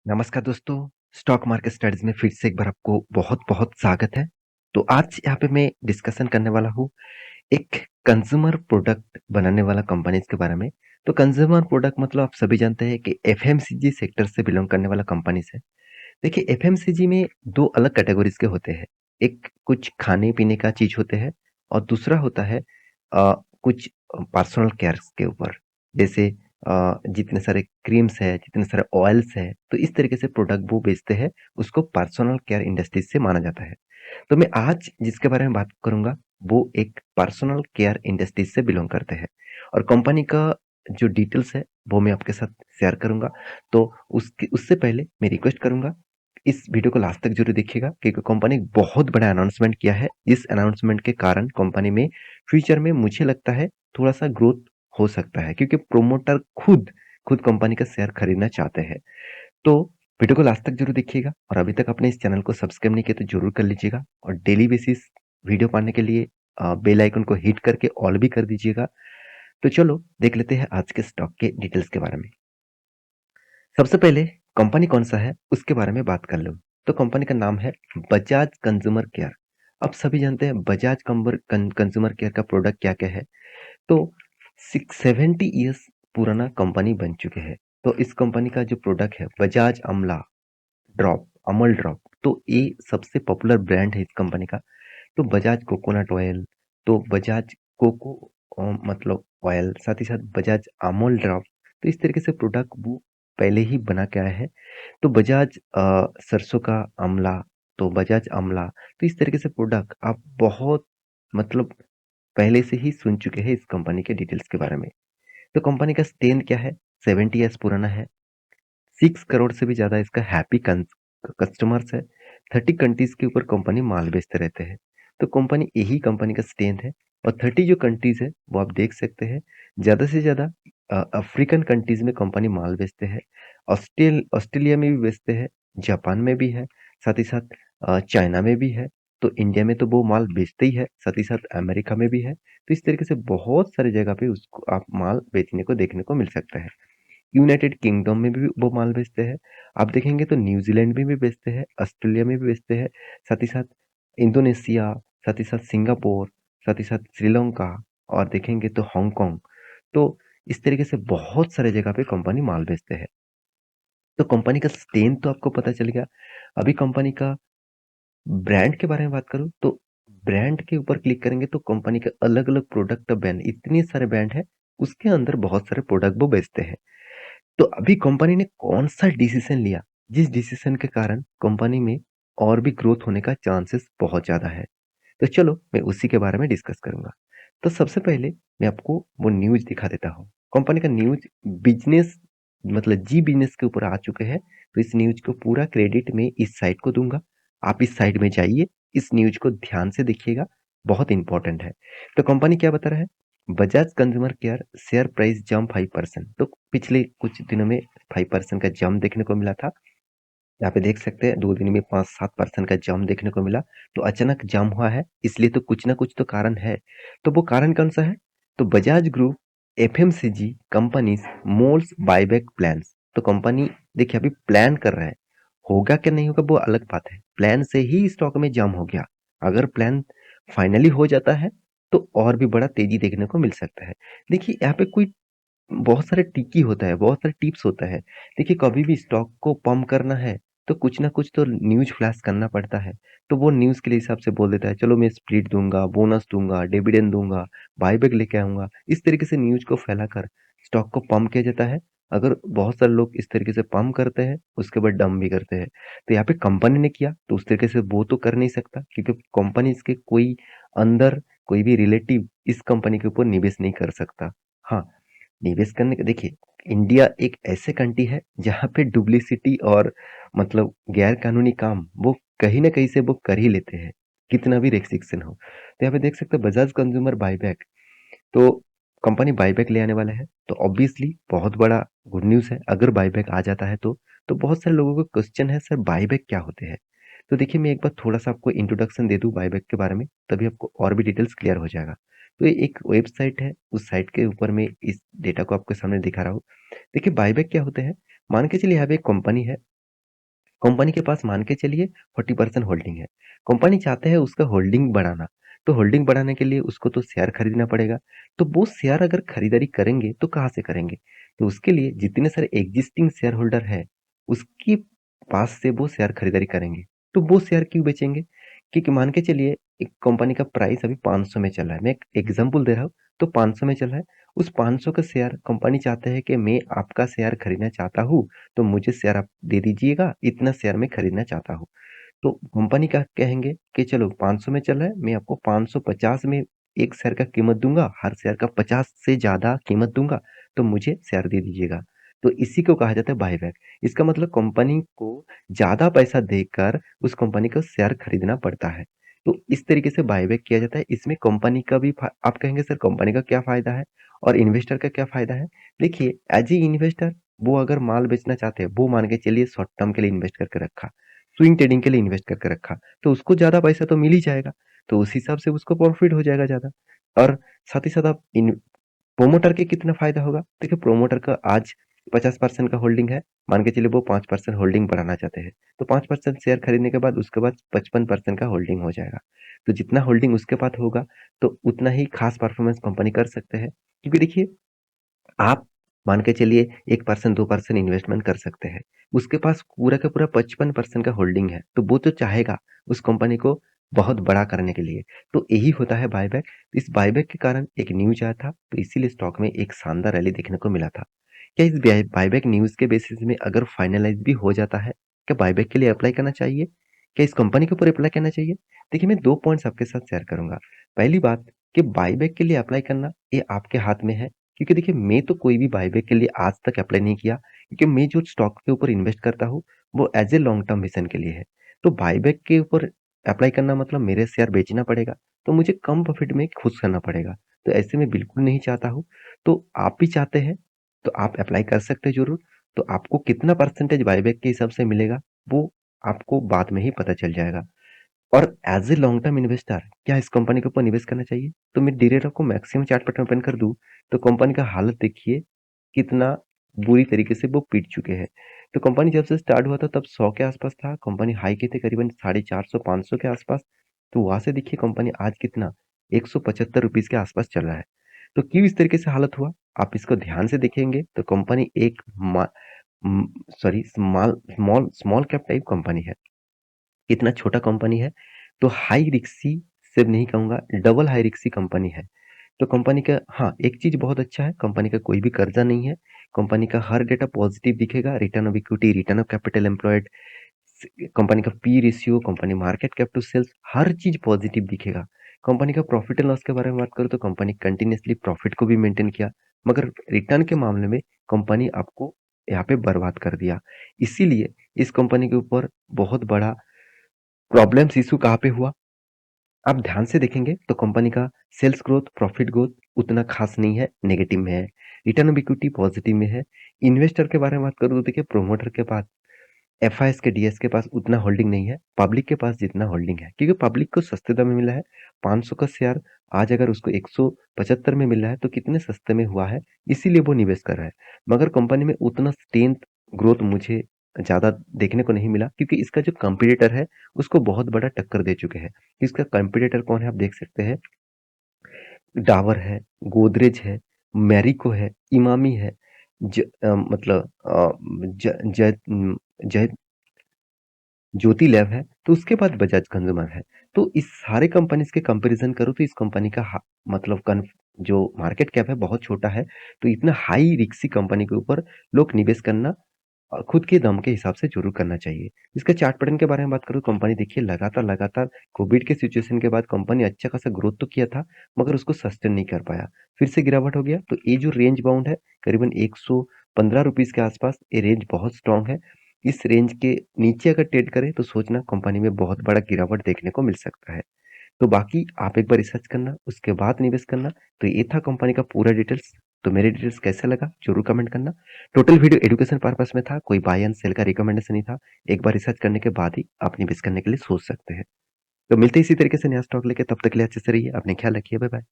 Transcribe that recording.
नमस्कार दोस्तों, stock market studies में फिर से एक बार आपको बहुत-बहुत स्वागत है। तो आज यहाँ पे मैं डिस्कशन करने वाला हूँ एक कंज्यूमर प्रोडक्ट बनाने वाला कंपनीज के बारे में। तो कंज्यूमर प्रोडक्ट मतलब आप सभी जानते हैं कि एफएमसीजी सेक्टर से बिलोंग करने वाला कंपनीज है। देखिए एफएमसीजी में 2 अलग कैटेगरीज के होते हैं। एक कुछ खाने-पीने का चीज़ होते हैं और दूसरा होता है कुछ पर्सनल केयर्स के ऊपर। जैसे जितने सारे क्रीम्स है, जितने सारे ऑयल्स है, तो इस तरीके से प्रोडक्ट वो बेचते हैं, उसको पर्सनल केयर इंडस्ट्रीज से माना जाता है। तो मैं आज जिसके बारे में बात करूँगा, वो एक पर्सनल केयर इंडस्ट्रीज से बिलोंग करते हैं और कंपनी का जो डिटेल्स है, वो मैं आपके साथ शेयर करूँगा। तो उसके उससे पहले मैं रिक्वेस्ट करूँगा इस वीडियो को लास्ट तक जरूर देखिएगा क्योंकि कंपनी एक बहुत बड़ा अनाउंसमेंट किया है। इस अनाउंसमेंट के कारण कंपनी में फ्यूचर में मुझे लगता है थोड़ा सा ग्रोथ हो सकता है क्योंकि प्रोमोटर खुद खुद कंपनी का शेयर खरीदना चाहते हैं। तो वीडियो को लास्ट तक जरूर देखिएगा और अभी तक आपने इस चैनल को सब्सक्राइब नहीं किया तो जरूर कर लीजिएगा और डेली बेसिस वीडियो पाने के लिए बेल आइकन को हिट करके ऑल भी कर दीजिएगा। तो चलो देख लेते हैं आज के स्टॉक के डिटेल्स के बारे में। सबसे पहले कंपनी कौन सा है उसके बारे में बात कर लो। तो कंपनी का नाम है बजाज कंज्यूमर केयर। अब सभी जानते हैं बजाज कंज्यूमर केयर का प्रोडक्ट क्या क्या है। तो 670 ईयर्स पुराना कंपनी बन चुके हैं। तो इस कंपनी का जो प्रोडक्ट है बजाज अमला ड्रॉप, अमल ड्रॉप, तो ये सबसे पॉपुलर ब्रांड है इस कंपनी का। तो बजाज कोकोनट ऑयल, तो बजाज कोको मतलब ऑयल, साथ ही साथ बजाज अमूल ड्रॉप। तो इस तरीके से प्रोडक्ट वो पहले ही बना के आया है। तो बजाज सरसों का आमला, तो बजाज आमला, तो इस तरीके से प्रोडक्ट आप बहुत मतलब पहले से ही सुन चुके हैं इस कंपनी के डिटेल्स के बारे में। तो कंपनी का स्ट्रेंथ क्या है? 70 ईयर्स पुराना है। 6 करोड़ से भी ज़्यादा इसका हैप्पी कस्टमर्स है। 30 कंट्रीज के ऊपर कंपनी माल बेचते रहते हैं। तो कंपनी यही कंपनी का स्ट्रेंथ है और 30 जो कंट्रीज है वो आप देख सकते हैं। ज़्यादा से ज़्यादा अफ्रीकन कंट्रीज में कंपनी माल बेचते हैं। ऑस्ट्रेलिया में भी बेचते हैं, जापान में भी है, साथ ही साथ चाइना में भी है। तो इंडिया में तो वो माल बेचते ही है, साथ ही साथ अमेरिका में भी है। तो इस तरीके से बहुत सारी जगह पे उसको आप माल बेचने को देखने को मिल सकता है। यूनाइटेड किंगडम में भी वो माल बेचते हैं। आप देखेंगे तो न्यूजीलैंड में भी बेचते हैं, ऑस्ट्रेलिया में भी बेचते हैं, साथ ही साथ इंडोनेशिया, साथ ही साथ सिंगापुर, साथ ही साथ श्रीलंका और देखेंगे तो हांगकांग। तो इस तरीके से बहुत सारे जगह पे कंपनी माल बेचते हैं। तो कंपनी का स्ट्रेंथ तो आपको पता चल गया। अभी कंपनी का ब्रांड के बारे में बात करूँ तो ब्रांड के ऊपर क्लिक करेंगे तो कंपनी के अलग-अलग प्रोडक्ट ब्रांड इतने सारे ब्रांड हैं, उसके अंदर बहुत सारे प्रोडक्ट वो बेचते हैं। तो अभी कंपनी ने कौन-सा डिसीजन लिया, जिस डिसीजन के कारण कंपनी में और भी ग्रोथ होने का चांसेस बहुत ज़्यादा है। तो चलो मैं उसी के बारे में डिस्कस करूँगा। तो सबसे पहले मैं आपको वो न्यूज़ दिखा देता हूँ। कंपनी का न्यूज़ बिज़नेस मतलब जी बिज़नेस के ऊपर आ चुके हैं। तो इस न्यूज़ को पूरा क्रेडिट मैं इस साइट को दूँगा। आप इस साइट में जाइए, इस न्यूज़ को ध्यान से देखिएगा, बहुत इम्पोर्टेंट है। तो कंपनी क्या बता रहा है? Bajaj consumer care share price jump 5%। तो पिछले कुछ दिनों में 5% का जंप देखने को मिला था। यहाँ पे देख सकते हैं 2 दिन में 5-7% का जंप देखने को मिला। तो अचानक जंप हुआ है, इसलिए तो कुछ ना कुछ तो कारण है। तो वो कारण कौन-सा है? तो Bajaj group FMCG companies moles buyback plans. तो कंपनी देखिए अभी प्लान कर रहा है। होगा क्या नहीं होगा वो अलग बात है। प्लान से ही स्टॉक में जंप हो गया। अगर प्लान फाइनली हो जाता है, तो और भी बड़ा तेज़ी देखने को मिल सकता है। देखिए यहाँ पे कोई बहुत सारे ट्रिकी होता है, बहुत सारे टिप्स होता है। देखिए कभी भी स्टॉक को पंप करना है, तो कुछ ना कुछ तो न्यूज़ फ्लैश करना पड़ता है। तो वो न्यूज़ के लिए हिसाब से बोल देता है, चलो मैं स्प्लिट दूँगा, बोनस दूँगा, डिविडेंड दूँगा, बायबैक लेके आऊँगा। इस तरीके से न्यूज़ को फैलाकर स्टॉक को पंप किया जाता है। अगर बहुत सारे लोग इस तरीके से पंप करते हैं, उसके बाद डंप भी करते हैं। तो यहाँ पे कंपनी ने किया, तो उस तरीके से वो तो कर नहीं सकता क्योंकि कंपनीज़ के कोई अंदर कोई भी रिलेटिव इस कंपनी के ऊपर निवेश नहीं कर सकता। हाँ, निवेश करने का देखिए इंडिया एक ऐसे कंट्री है जहाँ पे डुप्लीसिटी और मतलब गैर कानूनी काम वो कहीं ना कहीं से वो कर ही लेते हैं, कितना भी रेस्ट्रिक्शन हो। तो यहाँ पे देख सकते हैं बजाज कंज्यूमर बायबैक। तो कंपनी बायबैक ले आने वाला है, तो ऑब्वियसली बहुत बड़ा गुड न्यूज़ है। अगर बायबैक आ जाता है तो बहुत सारे लोगों को क्वेश्चन है सर बायबैक क्या होते हैं। तो देखिए मैं एक बार थोड़ा सा आपको इंट्रोडक्शन दे दूं बायबैक के बारे में, तभी आपको और भी डिटेल्स क्लियर हो जाएगा। तो ये एक वेबसाइट है, उस साइट के ऊपर मैं इस डेटा को आपके सामने दिखा रहा हूँ। देखिए बायबैक क्या होते हैं, मान के चलिए यहाँ पे एक कंपनी है, कंपनी के पास मान के चलिए 40% होल्डिंग है। कंपनी चाहते हैं उसका होल्डिंग बढ़ाना, तो होल्डिंग बढ़ाने के लिए उसको तो शेयर खरीदना पड़ेगा। तो वो शेयर अगर खरीदारी करेंगे तो कहाँ से करेंगे? तो उसके लिए जितने सारे एग्जिस्टिंग शेयर होल्डर है, उसके पास से वो शेयर खरीदारी करेंगे। तो वो शेयर क्यों बेचेंगे? क्योंकि मान के चलिए एक कंपनी का प्राइस अभी 500 में चल रहा है। मैं एक एग्जांपल दे रहा हूँ, तो 500 में चल रहा है। उस 500 का शेयर कंपनी चाहते हैं कि मैं आपका शेयर खरीदना चाहता हूँ, तो मुझे शेयर आप दे दीजिएगा, इतना शेयर मैं खरीदना चाहता हूँ। तो कंपनी क्या कहेंगे कि चलो 500 में चल रहा है, मैं आपको 550 में एक शेयर का कीमत दूंगा, हर शेयर का 50 से ज्यादा कीमत दूंगा, तो मुझे शेयर दे दीजिएगा। तो इसी को कहा जाता है बायबैक। इसका मतलब कंपनी को ज्यादा पैसा देकर उस कंपनी का शेयर खरीदना पड़ता है। तो इस तरीके से बायबैक किया जाता है। इसमें कंपनी का भी आप कहेंगे सर कंपनी का क्या फायदा है और इन्वेस्टर का क्या फायदा है? देखिए एज ए इन्वेस्टर वो अगर माल बेचना चाहते हैं, वो मान के चलिए शॉर्ट टर्म के लिए इन्वेस्ट करके रखा, स्विंग ट्रेडिंग के लिए इन्वेस्ट करके रखा, तो उसको ज्यादा पैसा तो मिल ही जाएगा। तो उस हिसाब से उसको प्रॉफिट हो जाएगा ज्यादा। और साथ ही साथ आप इन प्रोमोटर के कितना फायदा होगा? देखिए प्रोमोटर का आज 50% का होल्डिंग है, मान के चलिए वो 5% होल्डिंग बढ़ाना चाहते हैं, तो 5% शेयर खरीदने के बाद उसके बाद 55% का होल्डिंग हो जाएगा। तो जितना होल्डिंग उसके पास होगा, तो उतना ही खास परफॉर्मेंस कंपनी कर सकते हैं। क्योंकि देखिए आप मान के चलिए 1% 2% इन्वेस्टमेंट कर सकते हैं, उसके पास पूरा का पूरा 55% का होल्डिंग है, तो वो तो चाहेगा उस कंपनी को बहुत बड़ा करने के लिए। तो यही होता है बायबैक। इस बायबैक के कारण एक न्यूज आया था, तो इसीलिए स्टॉक में एक शानदार रैली देखने को मिला था। क्या इस बायबैक न्यूज के बेसिस में अगर फाइनलाइज भी हो जाता है, क्या बायबैक के लिए अप्लाई करना चाहिए? क्या इस कंपनी के ऊपर अप्लाई करना चाहिए? देखिए मैं दो पॉइंट्स आपके साथ शेयर करूंगा। पहली बात कि बायबैक के लिए अप्लाई करना ये आपके हाथ में है। क्योंकि देखिए मैं तो कोई भी बायबैक के लिए आज तक अप्लाई नहीं किया, क्योंकि मैं जो स्टॉक के ऊपर इन्वेस्ट करता हूँ वो as a long term vision के लिए है। तो बायबैक के ऊपर अप्लाई करना मतलब मेरे शेयर बेचना पड़ेगा, तो मुझे कम प्रॉफिट में खुश करना पड़ेगा। तो ऐसे में बिल्कुल नहीं चाहता हूँ। तो आप भी चाहते हैं तो आप अप्लाई कर सकते हैं जरूर। तो आपको कितना परसेंटेज बायबैक के हिसाब से मिलेगा वो आपको बाद में ही पता चल जाएगा। और as a long term investor क्या इस कंपनी के ऊपर निवेश करना चाहिए? तो मैं डायरेक्ट आपको मैक्सिमम चार्ट पैटर्न ओपन कर दूं, तो कंपनी का हालत देखिए कितना बुरी तरीके से वो पीट चुके हैं। तो कंपनी जब से स्टार्ट हुआ था तब 100 के आसपास था, कंपनी हाई के थे करीबन 450 500 के आसपास। तो वहां से देखिए कंपनी आज कितना 175 रुपीज के आसपास चल रहा है। तो क्यों इस तरीके से हालत हुआ? आप इसको ध्यान से देखेंगे तो कंपनी एक sorry small small small cap type company है, इतना छोटा कंपनी है। तो हाई रिक्सी से नहीं कहूंगा, डबल हाई रिक्सी कंपनी है। तो कंपनी का हाँ एक चीज बहुत अच्छा है, कंपनी का कोई भी कर्जा नहीं है। कंपनी का हर डेटा पॉजिटिव दिखेगा, return of equity, return of capital employed, company का P ratio, company market cap to sales, हर चीज पॉजिटिव दिखेगा। कंपनी का प्रॉफिट एंड लॉस के बारे में बात करूँ तो कंपनी कंटिन्यूसली प्रॉफिट को भी मेंटेन किया, मगर रिटर्न के मामले में कंपनी आपको यहाँ पे बर्बाद कर दिया। इसीलिए इस कंपनी के ऊपर बहुत बड़ा प्रॉब्लम्स इशू कहाँ पे हुआ? आप ध्यान से देखेंगे तो कंपनी का सेल्स ग्रोथ, प्रॉफिट ग्रोथ उतना खास नहीं है, नेगेटिव में है। रिटर्न ऑफ इक्विटी पॉजिटिव में है। इन्वेस्टर के बारे में बात करूँ तो देखिए प्रोमोटर के पास, एफआईएस के डीएस के पास उतना होल्डिंग नहीं है, पब्लिक के पास जितना होल्डिंग है, क्योंकि पब्लिक को सस्ते दाम में मिला है। 500 का शेयर आज अगर उसको 175 में मिल रहा है तो कितने सस्ते में हुआ है, इसीलिए वो निवेश कर रहा है। मगर कंपनी में उतना स्ट्रेंथ ग्रोथ मुझे ज्यादा देखने को नहीं मिला, क्योंकि इसका जो कंपटीटर है उसको बहुत बड़ा टक्कर दे चुके हैं। इसका कंपटीटर कौन है आप देख सकते हैं, डाबर है, गोदरेज है, मैरिको है, इमामी है, मतलब ज, ज, ज, ज्योति लैब है, तो उसके बाद बजाज कंज्यूमर है। तो इस सारे कंपनीज के कंपैरिजन करो तो इस कंपनी का मतलब जो मार्केट कैप है बहुत छोटा है। तो इतना हाई रिक्सी कंपनी के ऊपर लोग निवेश करना खुद के दम के हिसाब से जरूर करना चाहिए। इसका चार्ट पैटर्न के बारे में बात करूँ, कंपनी देखिए लगातार लगातार कोविड के सिचुएशन के बाद कंपनी अच्छा खासा ग्रोथ तो किया था, मगर उसको सस्टेन नहीं कर पाया, फिर से गिरावट हो गया। तो ये जो रेंज बाउंड है करीबन 115 रुपीज के आसपास, ये रेंज बहुत स्ट्रांग है। इस रेंज के नीचे अगर ट्रेड करे तो सोचना कंपनी में बहुत बड़ा गिरावट देखने को मिल सकता है। तो बाकी आप एक बार रिसर्च करना, उसके बाद निवेश करना। तो ये था कंपनी का पूरा डिटेल्स। तो मेरे डिटेल्स कैसा लगा जरूर कमेंट करना। टोटल वीडियो एजुकेशन पर्पस में था, कोई बाय एंड सेल का रिकमेंडेशन नहीं था। एक बार रिसर्च करने के बाद ही आप निवेश करने के लिए सोच सकते हैं। तो मिलते हैं इसी तरीके से नया स्टॉक लेके, तब तक के लिए अच्छे से रहिए, अपने ख्याल रखिए, बाय बाय।